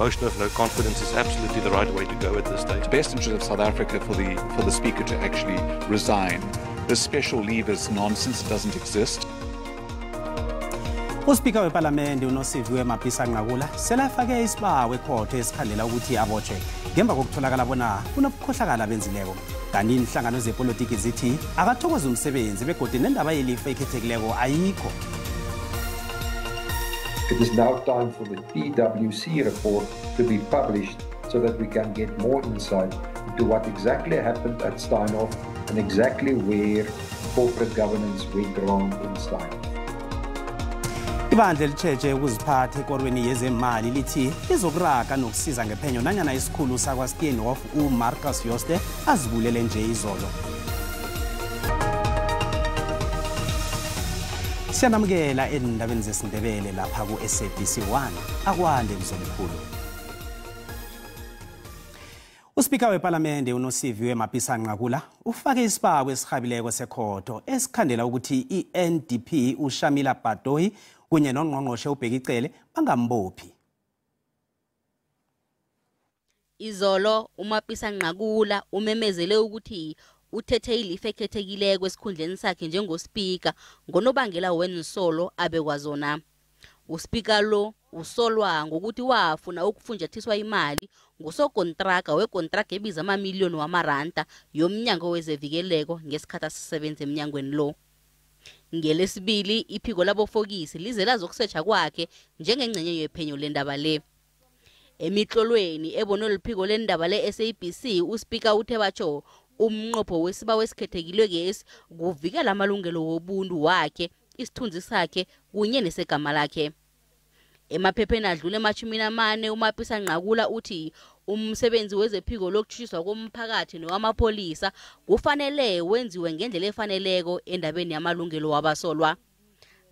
motion of no confidence is absolutely the right way to go at this stage. Best interest of South Africa for the Speaker to actually resign. This special leave is nonsense. It doesn't exist. uSpeaker weParlamente uNosiviwe Mapisa-Nqakula selafake isibawo ekhotho esikhandela ukuthi abotshwe ngemva kokutholakala bona kunobukhohlakala benzileko kanti inhlangano zepolitiki zithi akathokoza umsebenzi begodi nendaba yelifa ekhethekileko ayikho. It is now time for the PwC report to be published so that we can get more insight into what exactly happened at Steinhoff and exactly where corporate governance went wrong in Steinhoff. Ibandla elitsheje ukuziphatha ekorweni yezemali lithi lizokuraga nokusiza ngephenyo nanyana isikhulu sakwaSteinhoff uMarcus Jooste azibulele nje izolo. Siyanamukela endabeni zesiNdebele lapha ku SABC 1 akwande mzomkhulu. uSpeaker weParlamente uNosiviwe Mapisa-Nqakula ufake isibawo esihabileko sekhotho esikhandela ukuthi iNDP uShamila Batohi kunye noNgqongqoshe uBhekicele bangambophi. Izolo uMapisa-Nqakula umemezele ukuthi uthethe ilifa ekhethekileko esikhundleni sakhe njengoSpeaker ngonobangela wensolo abekwazona. uSpeaker lo usolwa ngokuthi wafuna ukufunjathiswa imali ngusokontraga wekontraga ebiza amamiliyoni wamaranda yomnyango wezevikeleko ngesikhathi asisebenza emnyangweni lo. Ngelesibili iphiko labofokisi lize lazokusearcha kwakhe njengengcenye yephenyo lendaba le. Emitlolweni ebonwe liphiko lendaba le SABC uSpeaker uthe batsho umnqopho wesibawo esikhethekilwe kesi kuvikela amalungelo wobuntu wakhe, isithunzi sakhe kunye nesegama lakhe. Emaphepheni adlule ema-40 uMapisa-Nqakula uthi umsebenzi wezephiko lokutjhiswa komphakathi nowamapolisa kufanele wenziwe ngendlela efaneleko endabeni yamalungelo wabasolwa.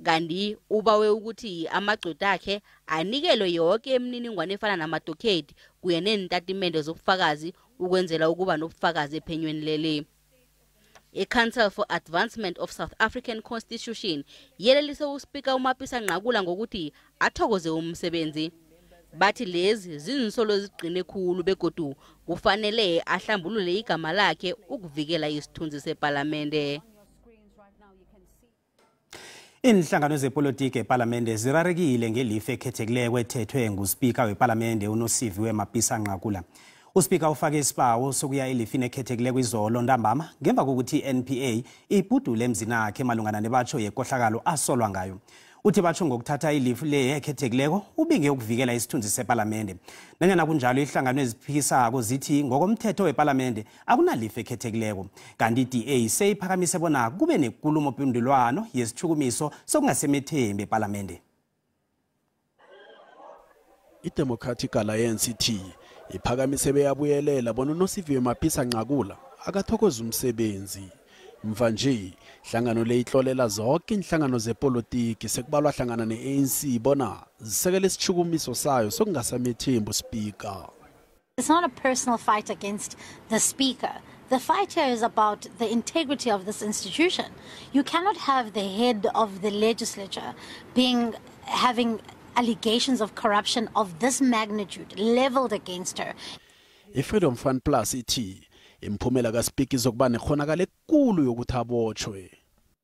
Kanti ubawe ukuthi amagcwetha akhe anikelwe yonke emininingwane efana namadokhedi kuye nentatimende zobufakazi ukwenzela ukuba nobufakazi ephenyweni leli. I-Council for Advancement of South African Constitution yelelise uSpeaker uMapisa-Nqakula ngokuthi athokoze umsebenzi. Bathi lezi zinsolo eziqine khulu begodu kufanele ahlambulule igama lakhe ukuvikela isithunzi seParlamente. Inhlangano zepolitiki eParlamente zirarekile ngelifa ekhethekileko ethethwe nguSpeaker weParlamente uNosiviwe Mapisa-Nqakula. uSpeaker ufake isibawo sokuya elifini ekhethekileko izolo ntambama ngemva kokuthi iNPA ibhudule emzini wakhe malungana nebatsho yekohlakalo asolwa ngayo. Uthi batsho ngokuthatha ilifu le ekhethekileko ubinge ukuvikela isithunzi seParlamente. Nanyana kunjalo ihlangano eziphikisako zithi ngokomthetho weParlamente akunalifa ekhethekileko. Kanti iDA seyiphakamise bona kube nenkulumo mpendulwano yesithukumiso sokungasemethembe eParlamente. iDemocratic Alliance ithi iphakamise beyabuyelela bona uNosiviwe Mapisa-Nqakula akathokoza umsebenzi. Mva nje hlangano le ihlolela zonke inhlangano zepolitiki sekubalwa hlangana neANC bona zisekele isithukumiso sayo sokungasamethembi uSpeaker. It's not a personal fight against the Speaker. The fight here is about the integrity of this institution. You cannot have the head of the legislature having allegations of corruption of this magnitude leveled against her. iFreedom Fund Plus ithi imphumela kaSpeaker izokuba nekhonakala ekulu yokuthi abotshwe.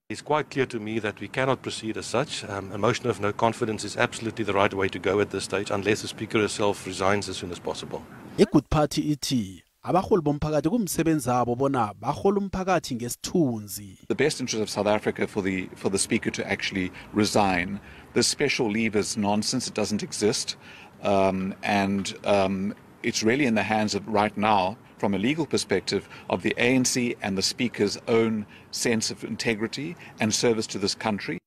It's quite clear to me that we cannot proceed as such. A motion of no confidence is absolutely the right way to go at this stage unless the Speaker herself resigns as soon as possible. iGood Party ithi abaholi bomphakathi kumsebenzi wabo bona bahola umphakathi ngesithunzi. The best interest of South Africa for the Speaker to actually resign. This special leave is nonsense. It doesn't exist. It's really in the hands of, right now, from a legal perspective, of the ANC and the Speaker's own sense of integrity and service to this country.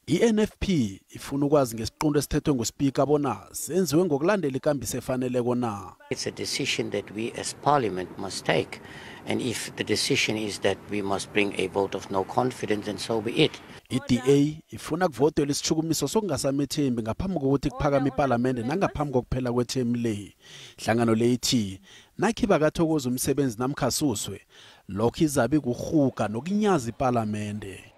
iNFP ifuna ukwazi ngesiqondo esithethwe nguSpeaker bona senziwe ngokulandela ikambiso efaneleko na. It's a decision that we as Parliament must take, and if the decision is that we must bring a vote of no confidence, then so be it. iDA ifuna kuvotela isithukumiso sokungasamethembi ngaphambi kokuthi kuphakame iParlamente nangaphambi kokuphela kwethemu le. Hlangano le ithi nakhi bakathokoza umsebenzi namkhasuswe lokho izabe kuhuga nokunyaza iParlamente.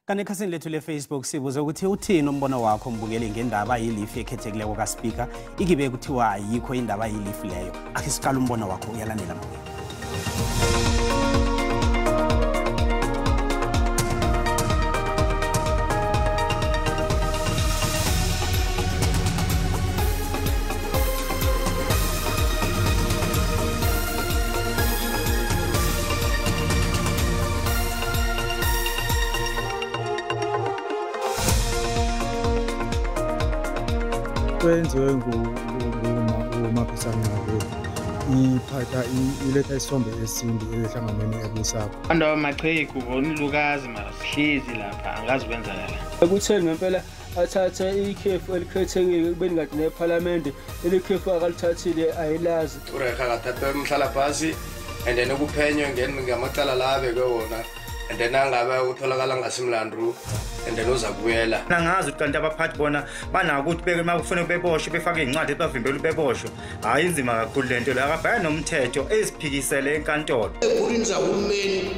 Kanti ekhasini lethu le-Facebook sibuze ukuthi uthini umbono wakho mbukeli ngendaba yilifu ekhethekileko kaSpeaker ikibe kuthiwa ayikho indaba yilifu leyo. Akhe siqala umbono wakho uyalandela mbukeli. Kwenziwe nguMapisa-Nqakula iphatha iletha isombe esindi ehlanganweni ekusapho. Ando machegu onilukazi masihlezi lapha angazi kwenzakala. Ekutheni ngempela athathe ikhefu elikhethekile kubeni ngathi neParliament elikhefu akalithathile ayilazi. Urekha kathatha umhlala phasi and then ukuphenywe ngamacala labe ke wona and then angabe utholakala ngasimlandu and then uza kubuyela. Nangazi ukuthi kanti abaphathi bona banako ukuthi beke makufuna beboshwe befake incwadi ebavimbela ubeboshwe. Hayi inzima kakhulu lento le akabhaya nomthetho eziphikisele enkantolo. Kurinza uhulumeni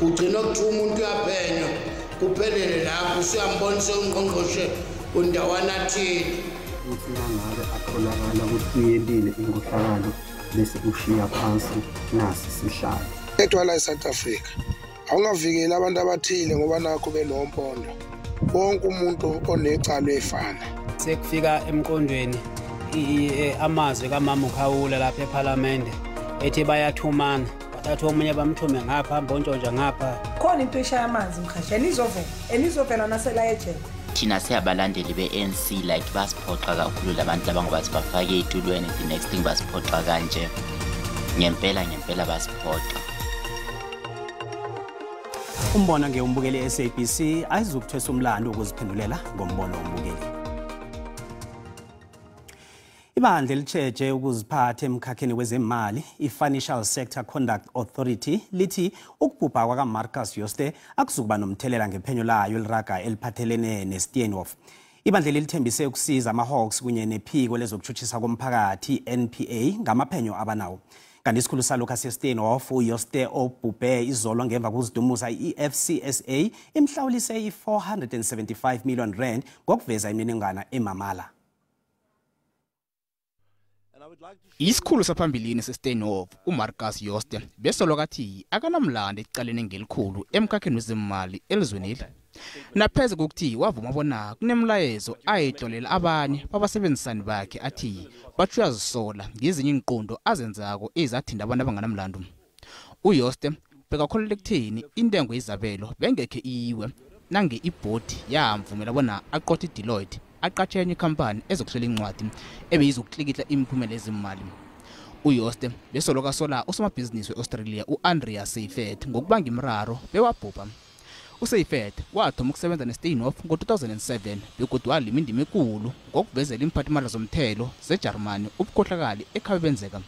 ugcina ukuthi umuntu uyaphenywa kuphelele lapho siyambonisa ungqongqoshe undawana thini. Uthi nangabe akholakala ukuthi uyelile inkohlakalo bese ushiya phansi nasi sihlalo. Etwala eSouth Africa awungavikeli abantu abathile ngoba nakho benompondo. Wonke umuntu onecala efana. Sekufika emqondweni amazwi kaMama uKhawula lapha eParliament ethi bayathumana bathatha omunye bamthume ngapha mbontshontsha ngapha. Khona into eshaya amanzi mkhasheni izovela nasela ejele. Thina siyabalandeli be-ANC like basiphoxa kakhulu labantu labangobathi bafake etulweni the next thing basiphoxa kanje. Ngempela basiphoxa. Umbono ngeumbukeli SABC ayizukuthwesa umlando ukuziphendulela ngombono wombukeli. Ibandla elitsheje ukuziphatha emkhakheni wezemali i-Financial Sector Conduct Authority lithi ukubhubha kwakaMarcus Jooste akuzukuba nomthelela ngephenyo layo eliraga eliphathelene neSteenhof. Ibandla lithembise ukusiza ama-Hawks kunye nephiko lezokutshutshisa komphakathi NPA ngamaphenyo abanawo. Kanti isikhulu salokhu seSteenhof uJooste obhubhe izolo ngemva kokuzidumuza i-FCSA imhlawulise i-R475 million ngokuveza imininingwana emamala. Isikhulu saphambilini seSteenhof uMarcus Jooste besoloka athi akanamlando ecaleni ngelikhulu emkhakheni wezemali elizweneli. Napheze kokuthi wavuma bona kunemlayezo ayihlolela abanye babasebenzisani bakhe athi bathi uyazisola ngezinye inqondo azenzako ezathinda abantu abanganamlando. uJooste bekakholele kutheni intengo yezabelo bengekhe iwe nange ibhodi yamvumela bona aqothe iDeloitte aqatshe enye ikhampani ezokuhlela incwadi ebeyizokuklikitla imiphumela yezimali. uJooste besoloka sola usomabhizinisi weAustralia uAndrea Seifert ngokubanga imraro bewabhubha. uSeifert wathoma ukusebenza neSteenhof ngo-2007 begodwa walima indima enkulu ngokuvezela imphathimandla zomthelo zeJarimani ubukhohlakali ekhabe benzeka.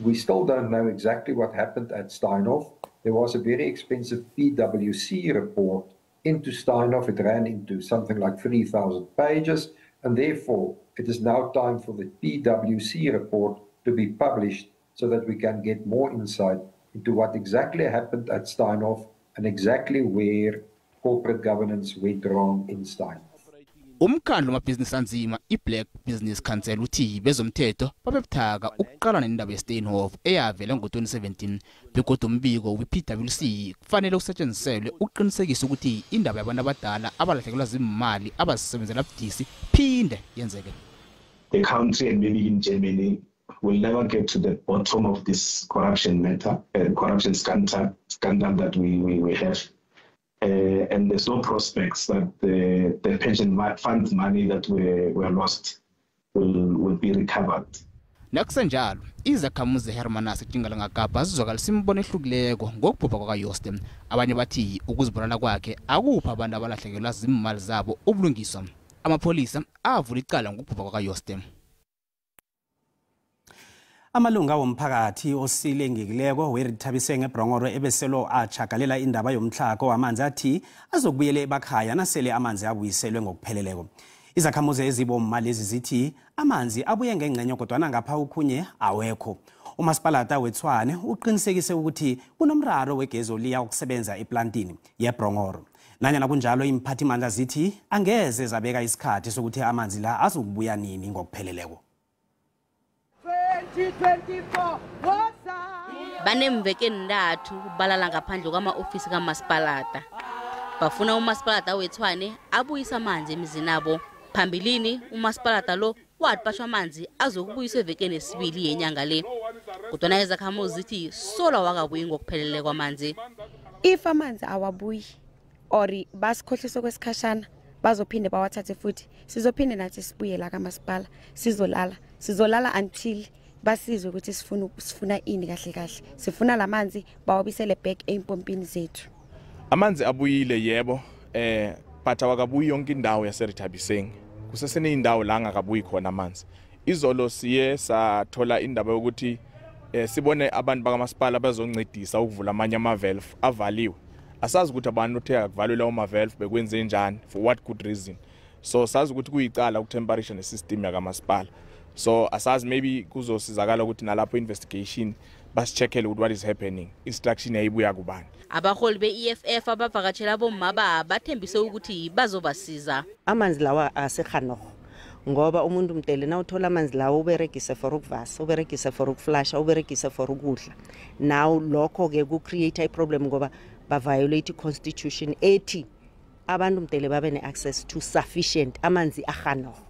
We still don't know exactly what happened at Steinhoff. There was a very expensive PwC report into Steinhof. It ran into something like 3,000 pages, and therefore it is now time for the PwC report to be published so that we can get more insight into what exactly happened at Steinhof and exactly where corporate governance went wrong in Steinhof. Umkhandlu wamabhizinisi anzima iBlack Business Council uthi bezomthetho babebuthaka ukuqalana nendaba yeSteenhof eyavela ngo-2017 begodwa umbiko wePwC kufanele usetshenziselwe ukuqinisekisa ukuthi indaba yabantu abadala abalahlekelwa zimali abazisebenzela budisi phinde yenzeke. The country and maybe in Germany will never get to the bottom of this corruption matter, corruption scandal that we have. And there's no prospects that the pension funds money that were lost will be recovered. Nakusenjalo izakhamuzi Hermanus Tshingala zizwakalisa imibono ehlukileko ngokubhubha kwakaJooste. Abanye bathi ukuzibonana kwakhe akupha abantu abalahlekelwa zimali zabo ubulungiswa. Amapholisa avula icala ngokubhubha kwakaJooste. Amalunga womphakathi osilengekileko werithabise ngeBrongoro ebeselo achagalela indaba yomhlako wamanzi athi azokubuyela ebakhaya nasele amanzi abuyiselwe ngokupheleleko. Izakhamuzi ezibomma lezi zithi amanzi abuye ngengcenye kodwa ngapha ukhunye awekho. Umasipalata weTshwane uqinisekise ukuthi kunomraro wegezi oliya ukusebenza eplantini yeBrongoro. Nanyana kunjalo imphathimandla zithi angeze zabeka isikhathi sokuthi amanzi la azokubuya nini ngokupheleleko. 2024 banemveke endathu balala ngaphandle kwama-ofisi kamasipalata. Bafuna umasipalata weTshwane abuyisa amanzi emizini abo. Phambilini umasipalata lo wathipashwa amanzi azokubuyiswa evekeni esibili yenyanga le. Kodwa izakhamuzi zithi sola wakabuyi ngokuphelele kwamanzi. If amanzi awabuyi ori basikhohliso kwesikhashana bazophinde bawathathe futhi sizophinde nathi sibuye la kamasipala sizolala until basizwe ukuthi sifuna ini kahle kahle. Sifuna lamanzi bawabisele back empompini zethu. Amanzi abuyile yebo but awakabuyi yonke indawo yaseRithabiseng. Kusesene indawo la angakabuyi khona amanzi. Izolo siye sathola indaba yokuthi sibone abantu bakamasipala bazoncedisa ukuvula amanye ama-valve avaliwe. Asazi ukuthi abantu othe akuvalwe lawo ma-valve bekwenze njani, for what good reason. So sazi ukuthi kuyicala ukutemperature nesystem yakamasipala. So asazi maybe kuzosizakala ukuthi nalapho investigation basicheckele ukuthi what is happening, instruction yayibuya kubani. Abaholi be-EFF abavakatshela bomma bathembise ukuthi bazobasiza. Amanzi lawa asekhanoho ngoba umuntu mtele na uthola amanzi lawo uberegisa for ukuvasa, uberegisa for ukuflasha, uberegisa for ukudla. Now lokho ke ku create a problem ngoba ba violate constitution ethi abantu mtele babe ne access to sufficient amanzi akhanoho.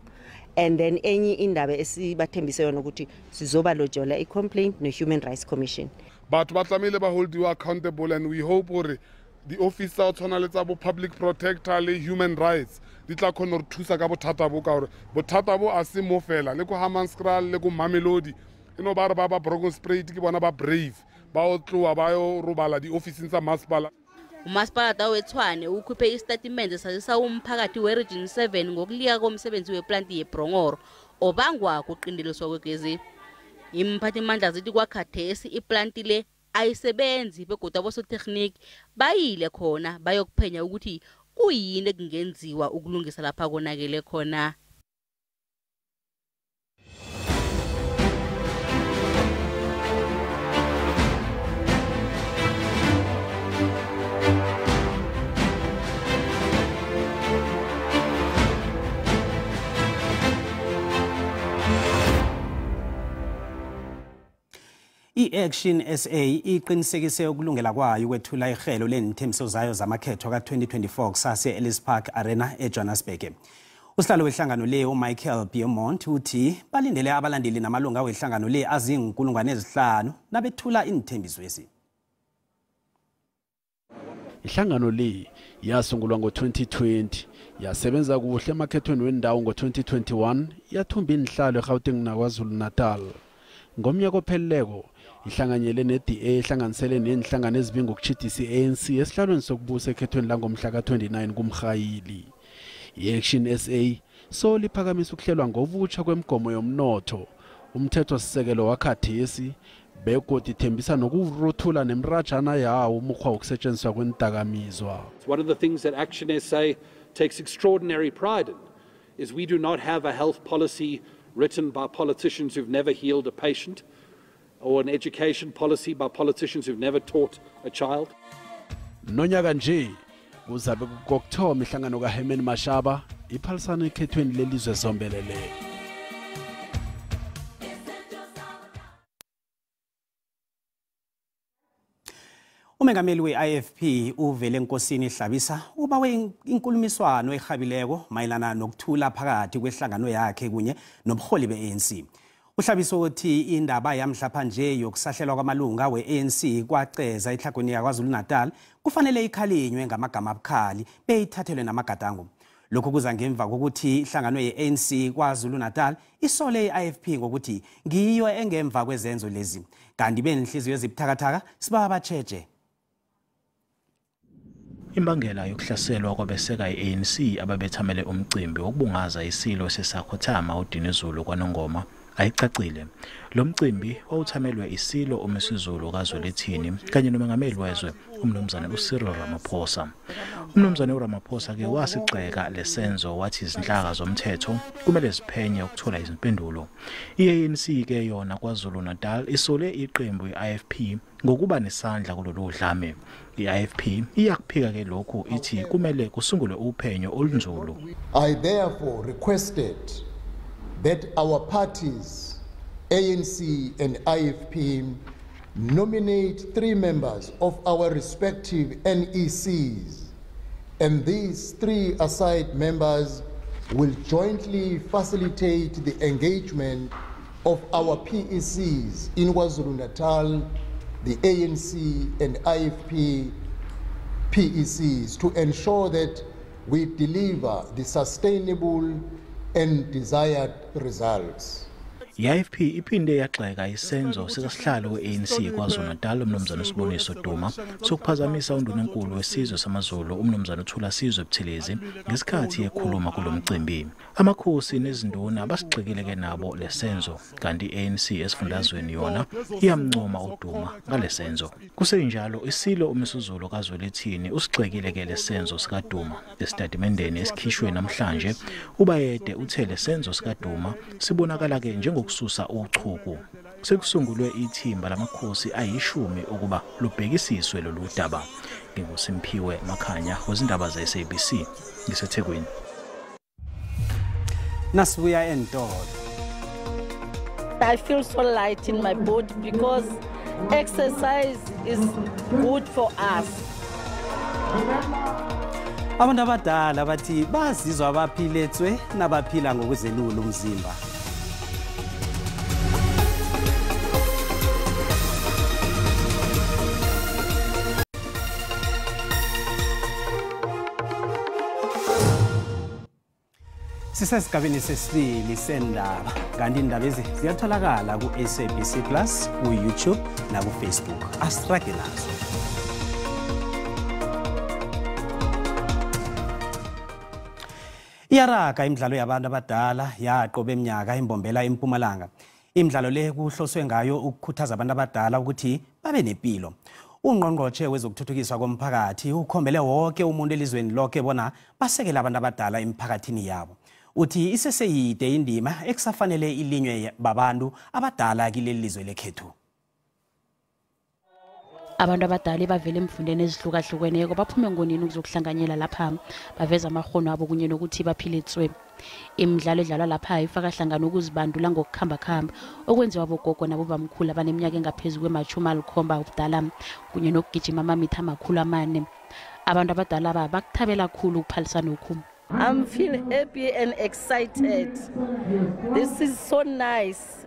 And then enye indaba esibathembise yona ukuthi sizoba lojola i-complaint no-Human Rights Commission. But batlamile ba hold you accountable, and we hope gore the officer o tshwana le tsa bo public protector le human rights di tla khona re thusa ka bothata bo ka gore bothata bo a se mo fela le ko Hammanskraal le ko Mamelodi eno ba re ba Broken Spruit ke bona ba brave ba o tloa ba yo robala di offices tsa masipala. Umasipalata weTshwane ukhuphe istatement esazisa umphakathi we-Region 7 ngokulika komsebenzi weplanti yeBrongoro obangwa kuqindeliswa kwegezi. Imphathimandla zithi kwakhathesi iplanti le ayisebenzi begodwa abosotechnique bayile khona bayokuphenya ukuthi kuyini ekungenziwa ukulungisa lapha konakele khona. I-Action SA iqinisekise ukulungela kwayo ukwethula ihelo lenithembiso zayo zamakhetho ka-2024 kusase Ellis Park Arena eJohannesburg. Usihlalo wehlangano le uMichael Beaumont uthi balindele abalandeli namalunga wehlangano le azinkulungwane ezinhlanu nabethula inithembiso ezi. Ihlangano le yasungulwa ngo-2020 yasebenza kuhle emakhethweni wendawo ngo-2021 yathumba inhlalo eGauteng naKwaZulu Natal. Ngomnyaka opheleleko ihlanganyele ne-DA ehlanganisele nenhlangano ezibinga ukuchithisa i-ANC esihlalweni sokubusa ekhethweni langomhla ka-29 kuMrhayili. I-Action SA so liphakamisa ukuhlelwa ngobutsha kwemigomo yomnotho, umthetho-sisekelo wakhathesi begodi ithembisa nokuruthula nemrajana yawo umukghwa wokusetshenziswa kwendakamizwa. One of the things that Action SA takes extraordinary pride in is we do not have a health policy written by politicians who've never healed a patient, or an education policy by politicians who've never taught a child. Nonyaka nje kuzabe kukokuthoma ihlangano kaHerman Mashaba iphalisana ekhethweni lelizwe zombelele. Umengameli we-IFP uvele Nkosini Hlabisa ubawe inkulumiswano ehabileko mayelana nokuthula phakathi kwehlangano yakhe kunye nobuholi be-ANC. Uhlabisa uthi indaba yamhlapha nje yokusahlelwa kwamalunga we-ANC kwaceza ehlagweni yaKwaZulu Natal kufanele ikhalinywe ngamagama abukhali beyithathelwe namagadango. Lokho kuza ngemva kokuthi ihlangano ye-ANC kwaZulu Natal isole i-IFP ngokuthi ngiyo engemva kwezenzo lezi. Kanti benhliziyo ezibuthakathaka siba batsheje. Imbangela yokuhlaselwa kwabeseka i-ANC ababethamele umcimbi wokubungaza isilo sesakhothama uDinizulu kwaNongoma ayicacile. Lo mcimbi wawuthamelwe isilo uMisuzulu kaZwelithini kanye nomengameli wezwe umnumzane uCyril Ramaphosa. Umnumzane uRamaphosa ke wasigxeka lesenzo wathi izinhlaka zomthetho kumele ziphenye ukuthola izimpendulo. I-ANC ke yona kwaZulu Natal isole iqembu i-IFP ngokuba nesandla kulolu dlame. I-IFP iyakuphika ke lokhu ithi kumele kusungulwe uphenyo olunzulu. I therefore requested that our parties, ANC and IFP, nominate 3 members of our respective NECs, and these 3 assigned members will jointly facilitate the engagement of our PECs in KwaZulu-Natal, the ANC and IFP PECs, to ensure that we deliver the sustainable and desired results. I-IFP iphinde yaxeka isenzo sikasihlalo we-ANC kwaZulu-Natal umnumzane Siboniso Duma sokuphazamisa undunankulu wesizwe samaZulu umnumzane Thulasizwe Buthelezi ngesikhathi ekhuluma kulo mcimbi. Amakhosi nezinduna basigxekile ke nabo lesenzo kanti i-ANC esifundazweni yona iyamncoma uDuma ngalesenzo. Kusenjalo isilo uMisuzulu kaZwelithini usigxekile ke lesenzo sikaDuma. Esitatimendeni esikhishwe namhlanje ubayede uthe lesenzo sikaDuma sibonakala ke njengokususa uchuku. Sekusungulwe ithimba lamakhosi ayishumi ukuba lubhekisiswe lolu daba. NginguSimphiwe Makhanya wezindaba ze-SABC ngiseThekwini. Nasibuya eNtolo. I feel so light in my body because exercise is good for us. Abantu abadala bathi bazizwa abaphiletswe nabaphila ngokuzelula umzimba. Sisesigabeni sesibili sendaba kanti indaba ezi ziyatholakala ku SABC Plus, ku YouTube na ku Facebook. Asirage nazo. Iyaraga imidlalo yabantu abadala yaqobe eminyaka imbombela eMpumalanga. Imidlalo le kuhloswe ngayo ukukhuthaza abantu abadala ukuthi babe nempilo. Ungqongqothe wezokuthuthukiswa komphakathi ukhombele wonke umuntu elizweni lonke bona basekela abantu abadala emphakathini yabo. Uthi iseseyide indima ekusafanele ilinywe babantu abadala kileli lizwe lekhethu. Abantu abadala bavele emfundeni ezihlukahlukeneko baphume ngonini ukuzokuhlanganyela lapha baveza amakhono abo kunye nokuthi baphiletswe. Imidlalo edlalwa lapha ifaka hlangana ukuzibandula ngokukhamba-khamba okwenziwa bogogo nabo bamkhulu abaneminyaka engaphezulu kwe-70 ubudala kunye nokugijima amamitha amakhulu 4. Abantu abadala bakuthabela kakhulu ukuphalisana lokhu. I'm feeling happy and excited. This is so nice.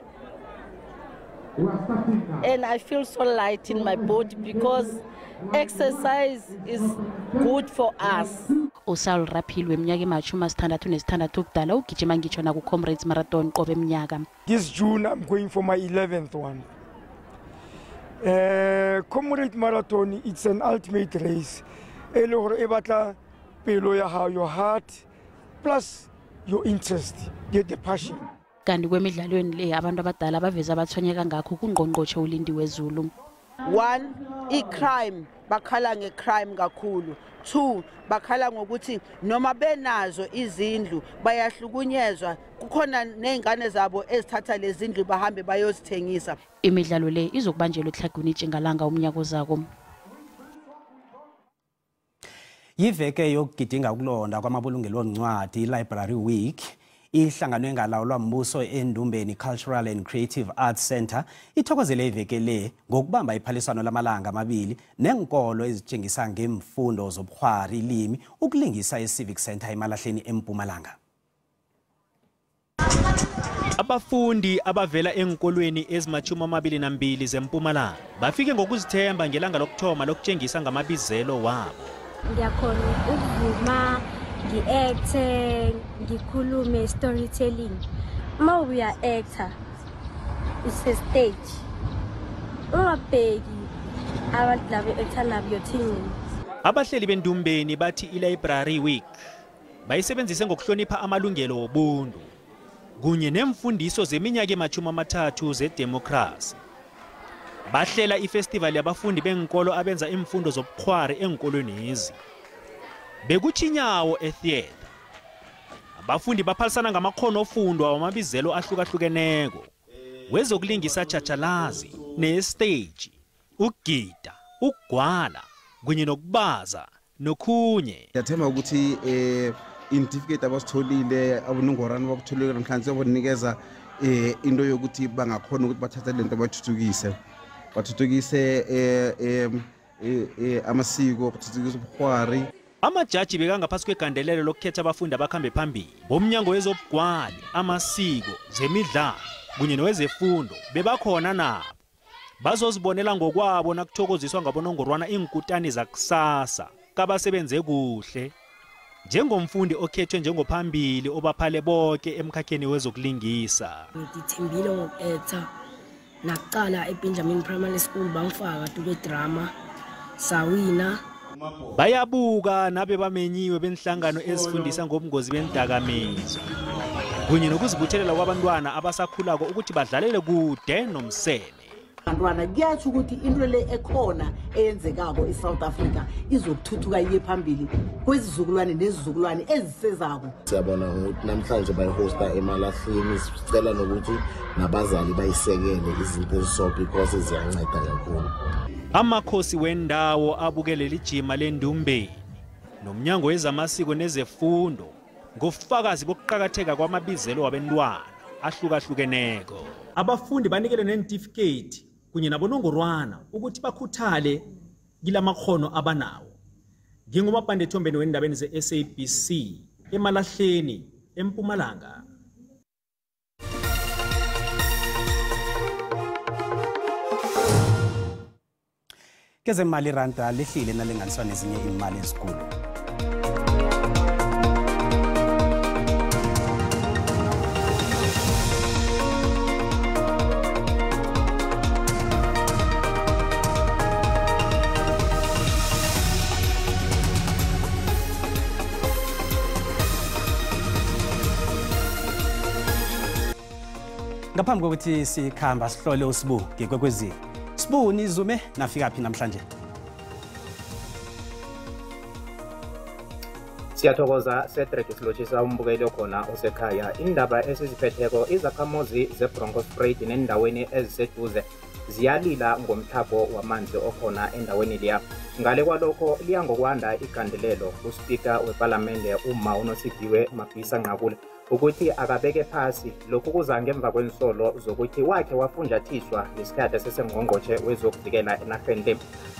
And I feel so light in my body because exercise is good for us. Usal Rapil weminyaka ema-66 ubudala ugijima ngitsho na ku-Comrades Marathon qobe eminyaka. This June I'm going for my 11th one. Comrades Marathon, it's an ultimate race. Your heart plus your interest, the passion. Kanti kwemidlalweni le abantu abadala baveza abathonyeka ngakho kungqongqothe uLindi weZulu. 1 i-crime bakhala nge-crime kakhulu. 2 bakhala ngokuthi noma benazo izindlu bayahlukunyezwa kukhona nezingane zabo ezithatha lezindlu bahambe bayozithengisa. Imidlalo le izokubanjelwa eTlhagwini iJingalanga umnyaka ozako. Yiveke yokugidinga ukulonda kwamabulungelo oncwadi Library Week ihlanganwe ngalawulwa mbuso eNdumbeni Cultural and Creative Arts Center ithokozele iveke le ngokubamba iphaliswano lamalanga amabili nenkolo ezitshengisa ngemfundo zobukhwari ilimi ukulingisa eCivic Center eMalahleni eMpumalanga. Abafundi abavela enkolweni ezima-22 zeMpumalanga bafike ngokuzithemba ngelanga lokuthoma lokutshengisa ngamabizelo wabo. Ngiyakhona ukuvuma ngi-acte ngikhulume storytelling. Uma uya-actor use-stage ungabheki abantu labo actor nabo yothini. Abahleli beNdumbeni bathi i-Library Week bayisebenzise ngokuhlonipha amalungelo obuntu. kunye nemfundiso zeminyaka ema-30 zedemokhrasi. Bahlela ifestival yabafundi benkolo abenza imfundo zobukhwari enkolweni lezi. Bekuchinyawo etheater. Abafundi baphalisana ngamakhono ofundwa wamabizelo ahlukahlukeneko. Wezokulingisa tshachalazi, ne-stage, ukugida, ukugwala, kunye nokubaza, nokhunye. Ngiyathemba ukuthi certificate abasitholile abunongorana bakutholile namhlanje bonikeza into yokuthi bangakhona ukuthi bathathe lento bathuthukise amasiko, bathuthukise ubukhwari. Amajaji bekangaphasi kwegandelelo lokukhetha abafundi abakhambe phambili bomnyango wezobugwali, amasiko, zemidlalo kunye nowezefundo bebakhona nabo. Bazozibonela ngokwabo nakuthokoziswa ngabonongorwana inkutani zakusasa kabasebenze kuhle. Njengomfundi okhethwe njengophambili obaphale bonke emkhakheni wezokulingisa. Ngithembile ngoketha naqala eBenjamin Primary School bangifaka tuke drama sawina. Bayabuka nabe bamenyiwe benhlangano ezifundisa ngobungozi bendakamizwa. Kunye nokuzibuthelela kwabantwana abasakhulako ukuthi badlalele kude nomseme. Bantwana kuyathi ukuthi into le ekhona eyenzekako eSouth Africa izokuthuthuka iye phambili kwezizukulwane nezizukulwane ezisezako. Siyabona ukuthi namhlanje bayihosta eMalahleni, sicela nokuthi nabazali bayisekele izinto eziso because ziyanceda kakhulu. Amakhosi wendawo abukele lijima lendumbeni nomnyango wezamasiko nezefundo ngofakazi bokuqhakatheka kwamabizelo wabantwana ahlukahlukeneko. Abafundi banikelwe nentificate kunye nabonongorwana ukuthi bakhuthale kilamakhono abanawo. Ngingumapande Thombeni wendabeni ze-SABC eMalahleni eMpumalanga. Kezemali randa lehlile nalenganiswa nezinye imali ezinkulu. Ngaphambi kokuthi sikhamba sihlole uSibu ngekwekwezi. Sibu nizume nafika phi namhlanje? Siyathokoza Cedric silotshisa umbukeli khona osekhaya. Indaba esiziphetheko izakhamuzi zeBronkhortspruit nendaweni eziseduze ziyalila ngomthapho wamanzi okhona endaweni liya. Ngale kwalokho liya ngokwanda igandelelo uSpeaker weParliament uNosiviwe Mapisa Nqakula ukuthi akabeke phasi lokhu kuza ngemva kwensolo zokuthi wakhe wafunjathiswa ngesikhathi sesengqongqoshe wezokuvikela enarheni.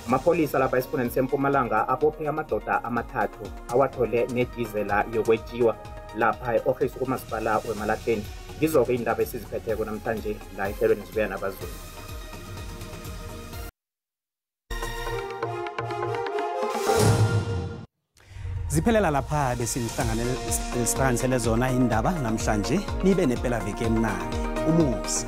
Amapholisa lapha esifundeni seMpumalanga abophe amadoda amathathu awathole nedizela yokwetshiwa lapha e-office kumasipala weMalahleni. Ngizo-ke indaba esiziphetheko namhlanje la ehlelweni sibuya nabaZulu. Ziphelela lapha besihlanganisele zona indaba namhlanje nibe nepela veke emnandi umusa.